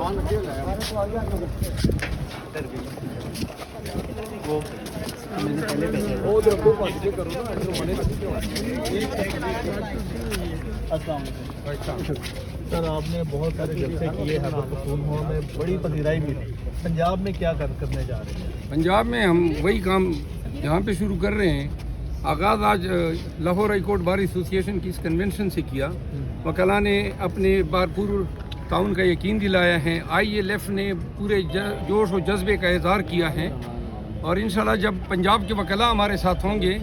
سر آپ نے بہت سارے جلسے کیے خیبر پختونخوا میں، بڑی پذیرائی بھی تھی، پنجاب میں کیا کرنے جا رہے ہیں؟ پنجاب میں ہم وہی کام یہاں پہ شروع کر رہے ہیں۔ آغاز آج لاہور ہائی کورٹ بار ایسوسی ایشن کی اس کنونشن سے کیا۔ وکلاء نے اپنے بھرپور تعاون کا یقین دلایا ہے، ILF نے پورے جوش و جذبے کا اظہار کیا ہے، اور انشاءاللہ جب پنجاب کے وکلاء ہمارے ساتھ ہوں گے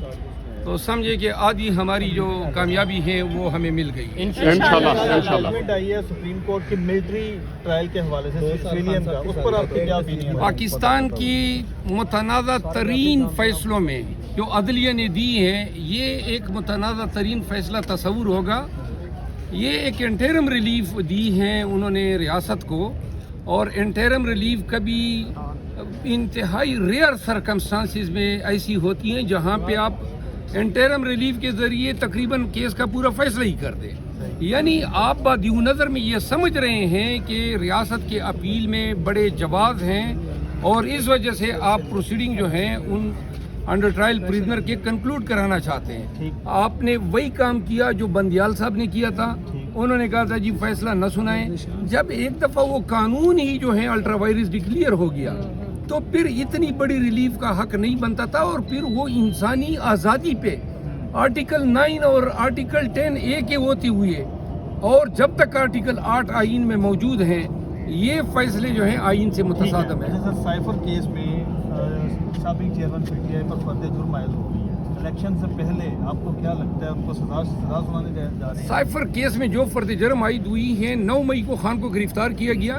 تو سمجھے کہ آدھی ہماری جو کامیابی ہے وہ ہمیں مل گئی انشاءاللہ۔ آئی ہے سپریم کورٹ کی ملٹری ٹرائل کے حوالے سے سویلین کا، اس پر آپ کی کیا opinion ہے؟ پاکستان کی متنازع ترین فیصلوں میں جو عدلیہ نے دی ہے، یہ ایک متنازع ترین فیصلہ تصور ہوگا۔ یہ ایک انٹرم ریلیف دی ہے انہوں نے ریاست کو، اور انٹرم ریلیف کبھی انتہائی ریئر سرکمسٹانسز میں ایسی ہوتی ہیں جہاں پہ آپ انٹرم ریلیف کے ذریعے تقریباً کیس کا پورا فیصلہ ہی کر دیں۔ یعنی آپ بادیو نظر میں یہ سمجھ رہے ہیں کہ ریاست کے اپیل میں بڑے جواز ہیں، اور اس وجہ سے آپ پروسیڈنگ جو ہیں ان انڈر ٹرائل پریزنر کے کنکلوڈ کرانا چاہتے ہیں۔ آپ نے وہی کام کیا جو بندیال صاحب نے کیا تھا، انہوں نے کہا تھا جی فیصلہ نہ سنائیں۔ جب ایک دفعہ وہ قانون ہی جو ہے الٹرا وائرس ڈکلیئر ہو گیا تو پھر اتنی بڑی ریلیف کا حق نہیں بنتا تھا، اور پھر وہ انسانی آزادی پہ آرٹیکل 9 اور آرٹیکل 10A کے ہوتے ہوئے، اور جب تک آرٹیکل 8 آئین میں موجود ہیں، یہ فیصلے جو ہیں آئین سے متصادم ہیں۔ سر سائفر کیس میں سابق چیئرمین PTI پر فرد جرم عائد ہو گئی ہے، الیکشن سے پہلے آپ کو کیا لگتا ہے ان کو سزا سنانے جا رہے ہیں؟ سائفر کیس میں جو فرد جرم عائد ہوئی ہیں، 9 مئی کو خان کو گرفتار کیا گیا،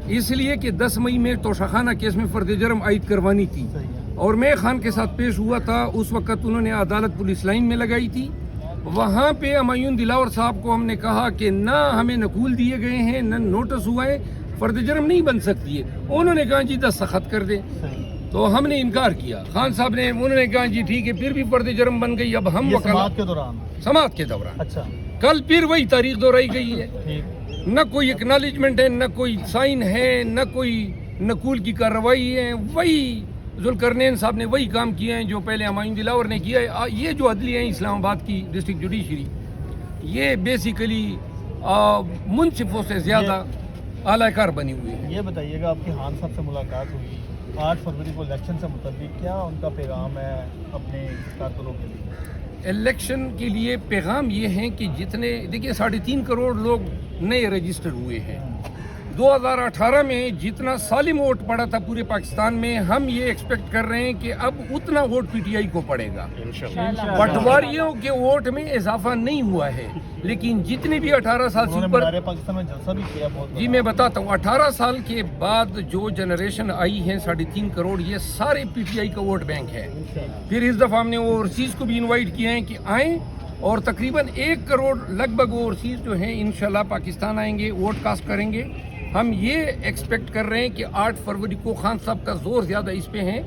اس لیے کہ 10 مئی میں توشہ خانہ کیس میں فرد جرم عائد کروانی تھی، اور میں خان کے ساتھ پیش ہوا تھا۔ اس وقت انہوں نے عدالت پولیس لائن میں لگائی تھی۔ وہاں پہ ہمایون دلاور صاحب کو ہم نے کہا کہ نہ ہمیں نقول دیے گئے ہیں، نہ نوٹس ہوا ہے، فرد جرم نہیں بن سکتی ہے۔ انہوں نے کہا جی دستخط کر دیں، تو ہم نے انکار کیا۔ خان صاحب نے انہوں نے کہا جی ٹھیک ہے، پھر بھی فرد جرم بن گئی۔ اب ہم سماعت کے دوران سماعت کے دوران اچھا کل پھر وہی تاریخ دہرائی گئی ہے، نہ کوئی اکنالجمنٹ ہے، نہ کوئی سائن ہے، نہ کوئی نقول کی کارروائی ہے۔ وہی ذوالقرنین صاحب نے وہی کام کیے ہیں جو پہلے ہمایون دلاور نے کیا ہے۔ یہ جو عدلیہ ہیں اسلام آباد کی ڈسٹرکٹ جوڈیشری، یہ بیسیکلی منصفوں سے زیادہ اعلی کار بنی ہوئی ہے۔ یہ بتائیے گا، آپ کی خان صاحب سے ملاقات ہوئی 8 فروری کو الیکشن سے متعلق، کیا ان کا پیغام ہے اپنے کارکنوں کے لیے؟ الیکشن کے لیے پیغام یہ ہیں کہ جتنے دیکھیے 3.5 کروڑ لوگ نئے رجسٹر ہوئے ہیں۔ 2018 میں جتنا سالم ووٹ پڑا تھا پورے پاکستان میں، ہم یہ ایکسپیکٹ کر رہے ہیں کہ اب اتنا ووٹ PTI کو پڑے گا۔ پٹواریوں کے ووٹ میں اضافہ نہیں ہوا ہے، لیکن جتنے بھی 18 سال سے اوپر، پاکستان میں جلسہ بھی کیا بہت جی میں بتاتا ہوں، 18 سال کے بعد جو جنریشن آئی ہے 3.5 کروڑ، یہ سارے PTI کا ووٹ بینک ہے۔ پھر اس دفعہ ہم نے اوورسیز کو بھی انوائٹ کیا ہے کہ آئیں، اور تقریباً 1 کروڑ لگ بھگ اوورسیز جو ہیں انشاءاللہ پاکستان آئیں گے، ووٹ کاسٹ کریں گے۔ ہم یہ ایکسپیکٹ کر رہے ہیں کہ 8 فروری کو خان صاحب کا زور زیادہ اس پہ ہے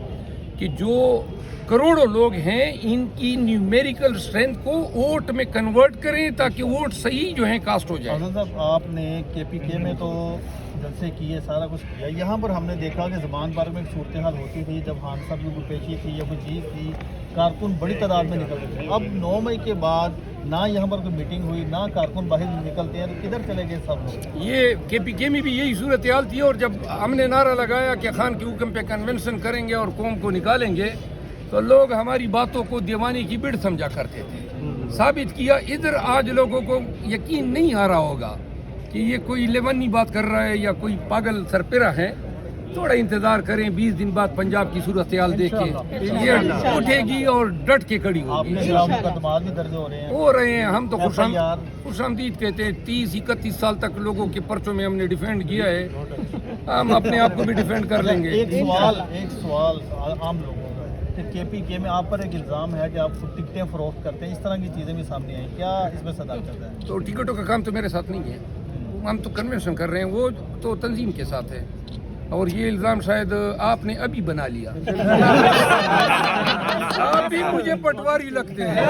کہ جو کروڑوں لوگ ہیں ان کی نیومیریکل اسٹرینتھ کو ووٹ میں کنورٹ کریں تاکہ ووٹ صحیح جو ہیں کاسٹ ہو جائے۔ صاحب آپ نے KPK میں تو جلسے کیے، سارا کچھ کیا، یہاں پر ہم نے دیکھا کہ زبان بار میں ایک صورتحال ہوتی تھی جب خان صاحب کی کوئی پیشی تھی یا کوئی چیز تھی، کارکن بڑی تعداد میں نکلتے تھے۔ اب 9 مئی کے بعد نہ یہاں پر کوئی میٹنگ ہوئی، نہ کارکن باہر نکلتے ہیں، کدھر چلے گئے سب لوگ؟ یہ KPK میں بھی یہی صورتحال تھی، اور جب ہم نے نعرہ لگایا کہ خان کے حکم پہ کنونشن کریں گے اور قوم کو نکالیں گے، تو لوگ ہماری باتوں کو دیوانے کی بڑھ سمجھا کرتے تھے۔ ثابت کیا ادھر آج لوگوں کو یقین نہیں آ رہا ہوگا کہ یہ کوئی لیونی بات کر رہا ہے یا کوئی پاگل سرپرا ہے۔ تھوڑا انتظار کریں، 20 دن بعد پنجاب کی صورتحال دیکھیں، یہ اٹھے گی اور ڈٹ کے کھڑی ہوگی۔ مقدمات بھی درج ہو رہے ہیں۔ ہم تو خوش آمدید کہتے ہیں۔ 30-31 سال تک لوگوں کے پرچوں میں ہم نے ڈیفینڈ کیا ہے، ہم اپنے آپ کو بھی ڈیفینڈ کر لیں گے۔ ایک سوال عام لوگوں کا کہ KPK میں آپ پر ایک الزام ہے کہ آپ ٹکٹیں فروخت کرتے ہیں، اس طرح کی چیزیں بھی سامنے آئیں، کیا اس میں صداقت ہے؟ تو ٹکٹوں کا کام تو میرے ساتھ نہیں ہے، ہم تو کنونشن کر رہے ہیں، وہ تو تنظیم کے ساتھ ہے، اور یہ الزام شاید آپ نے ابھی بنا لیا۔ آپ بھی مجھے پٹواری لگتے ہیں۔